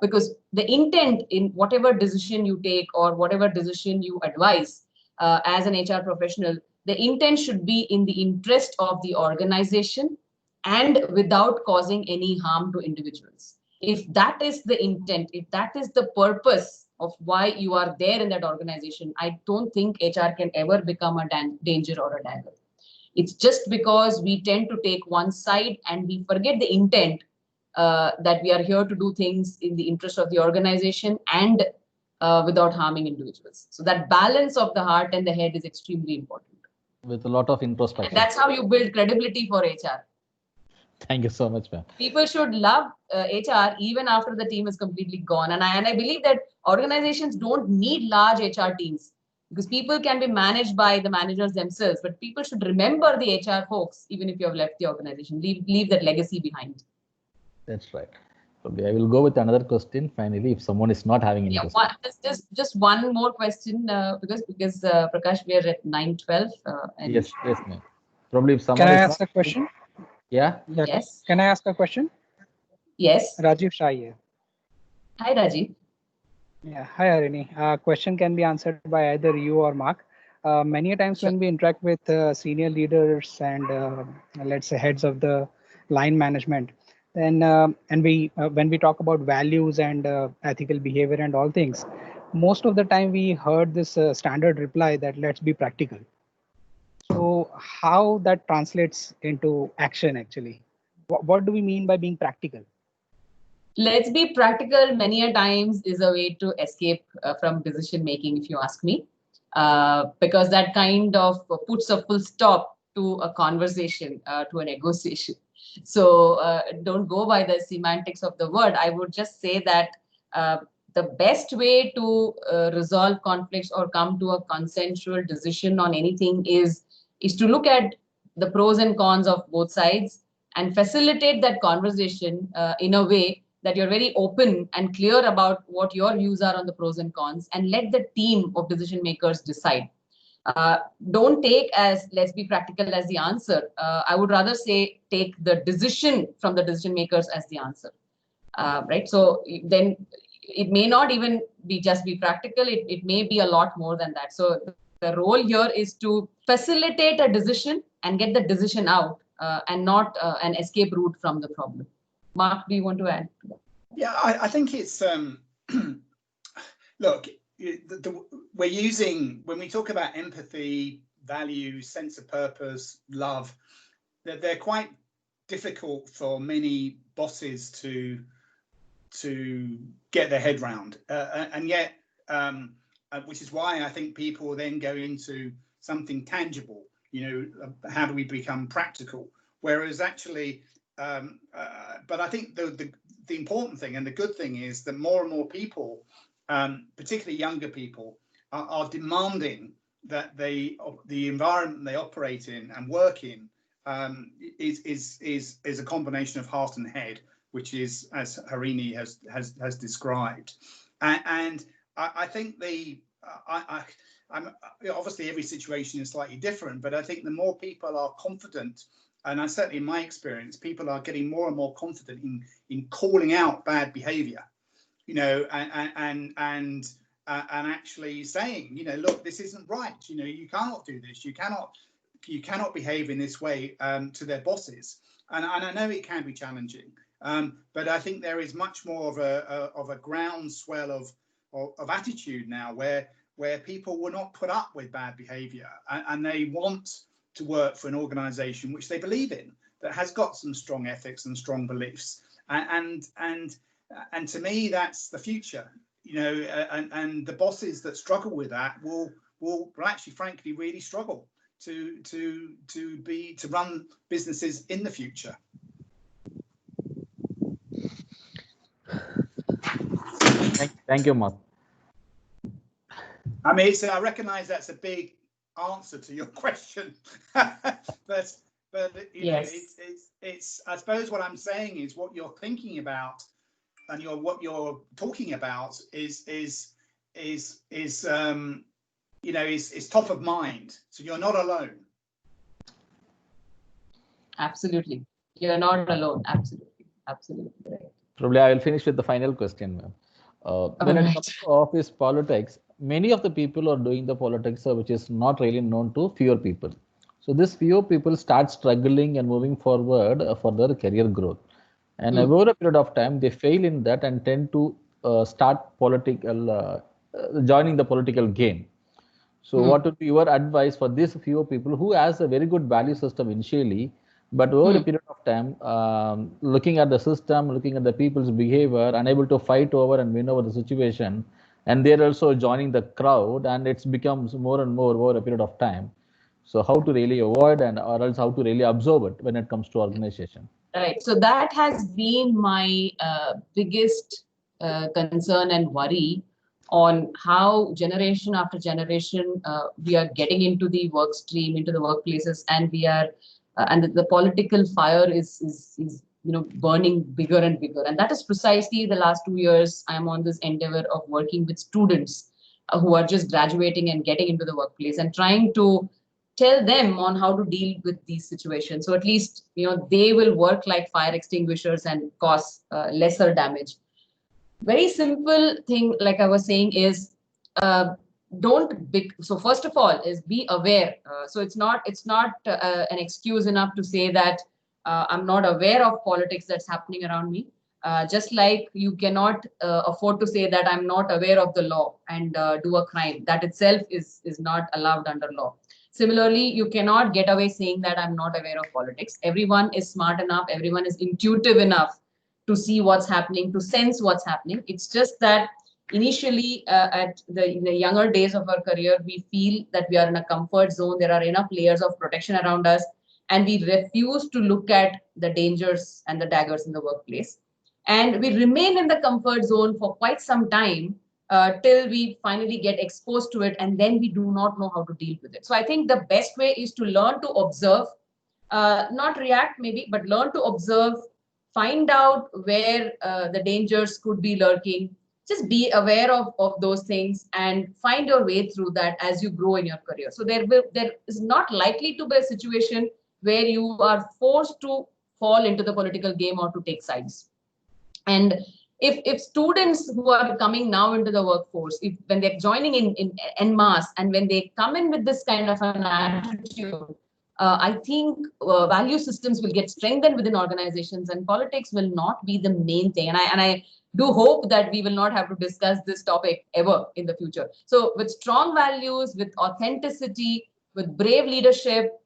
because the intent in whatever decision you take or whatever decision you advise as an HR professional, the intent should be in the interest of the organization and without causing any harm to individuals. If that is the intent, if that is the purpose of why you are there in that organization, I don't think HR can ever become a danger or a dagger. It's just because we tend to take one side and we forget the intent, that we are here to do things in the interest of the organization and without harming individuals. So that balance of the heart and the head is extremely important. With a lot of introspection. And that's how you build credibility for HR. Thank you so much, ma'am. People should love HR even after the team is completely gone. And I believe that organizations don't need large HR teams, because people can be managed by the managers themselves, but people should remember the HR folks, even if you have left the organization. Leave that legacy behind. That's right. Okay, I will go with another question finally, if someone is not having any question. Just one more question, because Prakash, we are at 9:12. Yes, ma'am. Probably if someone Can I ask a question? Yeah. Yes. Can I ask a question? Yes. Rajiv Shah here. Hi, Rajiv. Yeah. Hi, Harini. Question can be answered by either you or Mark. Many times when we interact with senior leaders and let's say heads of the line management, then when we talk about values and ethical behavior and all things, most of the time we heard this standard reply that let's be practical. So how that translates into action actually? What do we mean by being practical? Let's be practical many a times is a way to escape from decision making, if you ask me, because that kind of puts a full stop to a conversation, to a negotiation. So don't go by the semantics of the word. I would just say that the best way to resolve conflicts or come to a consensual decision on anything is to look at the pros and cons of both sides and facilitate that conversation in a way that you're very open and clear about what your views are on the pros and cons, and let the team of decision makers decide. Don't take as let's be practical as the answer. I would rather say take the decision from the decision makers as the answer. Right? So then it may not even be just be practical. It may be a lot more than that. So the role here is to facilitate a decision and get the decision out, and not an escape route from the problem. Mark, do you want to add to that? Yeah, I think it's look, we're using, when we talk about empathy, values, sense of purpose, love, they're quite difficult for many bosses to get their head round, and yet which is why I think people then go into something tangible. How do we become practical? Whereas actually, but I think the important thing and the good thing is that more and more people, particularly younger people, are demanding that the environment they operate in and work in is a combination of heart and head, which is, as Harini has described. And I think I'm obviously every situation is slightly different, but I think the more people are confident, and I certainly in my experience, people are getting more and more confident in calling out bad behavior, you know, and actually saying, you know, look, this isn't right. You know, you cannot do this. You cannot behave in this way to their bosses. And I know it can be challenging, but I think there is much more of a groundswell of attitude now where people will not put up with bad behavior, and they want to work for an organization which they believe in, that has got some strong ethics and strong beliefs. And to me, that's the future, you know, and the bosses that struggle with that will actually, frankly, really struggle to run businesses in the future. Thank you, Mark. I mean, I recognize that's a big answer to your question, but you know, it's I suppose what I'm saying is what you're thinking about and what you're talking about is you know, is top of mind. So you're not alone. Absolutely, you're not alone. Absolutely, right. Probably I will finish with the final question, ma'am. When it comes to office politics, many of the people are doing the politics which is not really known to fewer people. So this few people start struggling and moving forward for their career growth. And over a period of time, they fail in that and tend to start joining the political game. So what would be your advice for these few people who has a very good value system initially, but over a period of time, looking at the system, looking at the people's behavior, unable to fight over and win over the situation, and they're also joining the crowd, and it becomes more and more over a period of time. So how to really avoid or else how to really absorb it when it comes to organization? Right. So that has been my biggest concern and worry on how generation after generation we are getting into the work stream, into the workplaces, and we are and the political fire is you know, burning bigger and bigger. And that is precisely the last 2 years I'm on this endeavor of working with students who are just graduating and getting into the workplace and trying to tell them on how to deal with these situations. So at least, you know, they will work like fire extinguishers and cause lesser damage. Very simple thing, like I was saying, is so first of all is be aware. So it's not an excuse enough to say that I'm not aware of politics that's happening around me. Just like you cannot afford to say that I'm not aware of the law and do a crime. That itself is not allowed under law. Similarly, you cannot get away saying that I'm not aware of politics. Everyone is smart enough, everyone is intuitive enough to see what's happening, to sense what's happening. It's just that initially in the younger days of our career, we feel that we are in a comfort zone. There are enough layers of protection around us, and we refuse to look at the dangers and the daggers in the workplace. And we remain in the comfort zone for quite some time till we finally get exposed to it, and then we do not know how to deal with it. So I think the best way is to learn to observe, not react maybe, but learn to observe, find out where the dangers could be lurking. Just be aware of those things and find your way through that as you grow in your career. So there is not likely to be a situation where you are forced to fall into the political game or to take sides. And if students who are coming now into the workforce, when they're joining in en masse, and when they come in with this kind of an attitude, I think value systems will get strengthened within organizations, and politics will not be the main thing. And I do hope that we will not have to discuss this topic ever in the future. So with strong values, with authenticity, with brave leadership,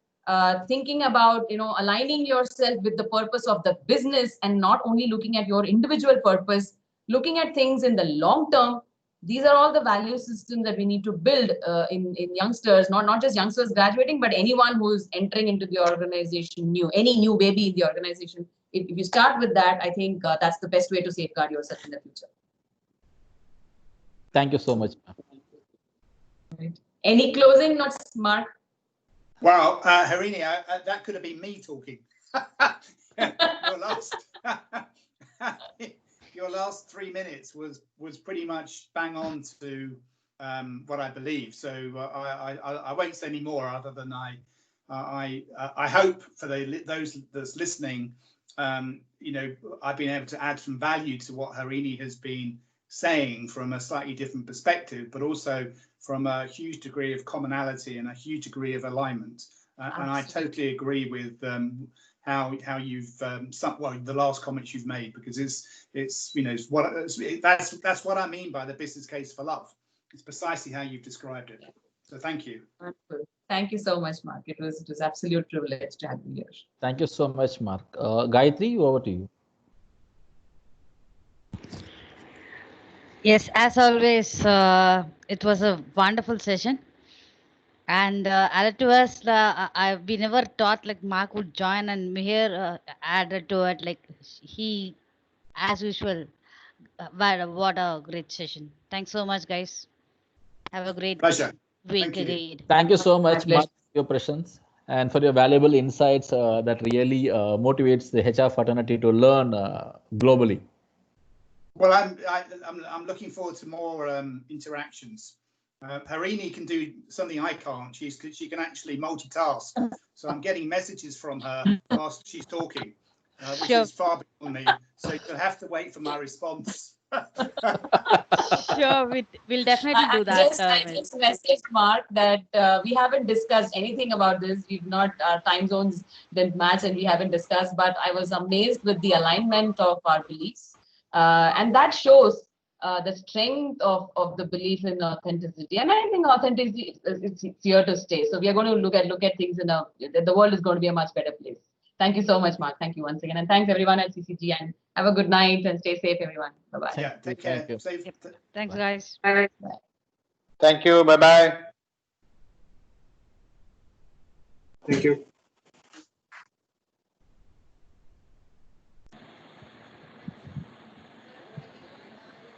thinking about, you know, aligning yourself with the purpose of the business and not only looking at your individual purpose, looking at things in the long term. These are all the value systems that we need to build in youngsters, not just youngsters graduating, but anyone who is entering into the organization any new baby in the organization. If you start with that, I think that's the best way to safeguard yourself in the future. Thank you so much. Right. Any closing notes, Mark? Wow, Harini, that could have been me talking. You're lost. your last 3 minutes was pretty much bang on to what I believe. So I won't say any more other than I hope for those that's listening, you know, I've been able to add some value to what Harini has been saying from a slightly different perspective, but also from a huge degree of commonality and a huge degree of alignment. And I totally agree with how you've the last comments you've made, because it's you know that's what I mean by the business case for love. It's precisely how you've described it. So thank you. Thank you so much, Mark. It was absolute privilege to have you here. Thank you so much, Mark. Gayatri, over to you. Yes, as always, it was a wonderful session. And added to us, we never thought like Mark would join, and here added to it, like he, as usual, what a great session. Thanks so much, guys. Have a great Pleasure. week Thank you. ahead. Thank you so much, pleasure. Mark, for your presence and for your valuable insights that really motivates the HR fraternity to learn globally. Well, I'm looking forward to more interactions. Harini can do something I can't. She can actually multitask. So I'm getting messages from her whilst she's talking, which Sure. is far beyond me. So you'll have to wait for my response. Sure, we'll definitely do that. I just messaged Mark that we haven't discussed anything about this. We've not, our time zones didn't match and we haven't discussed, but I was amazed with the alignment of our beliefs. And that shows the strength of the belief in authenticity. And I think authenticity is here to stay. So we are going to look at things the world is going to be a much better place. Thank you so much, Mark. Thank you once again. And thanks everyone at CCG, and have a good night and stay safe, everyone. Bye-bye. Yeah, take care. Thank you. Safe. Thanks, guys. Bye. Thank you. Bye bye. Thank you.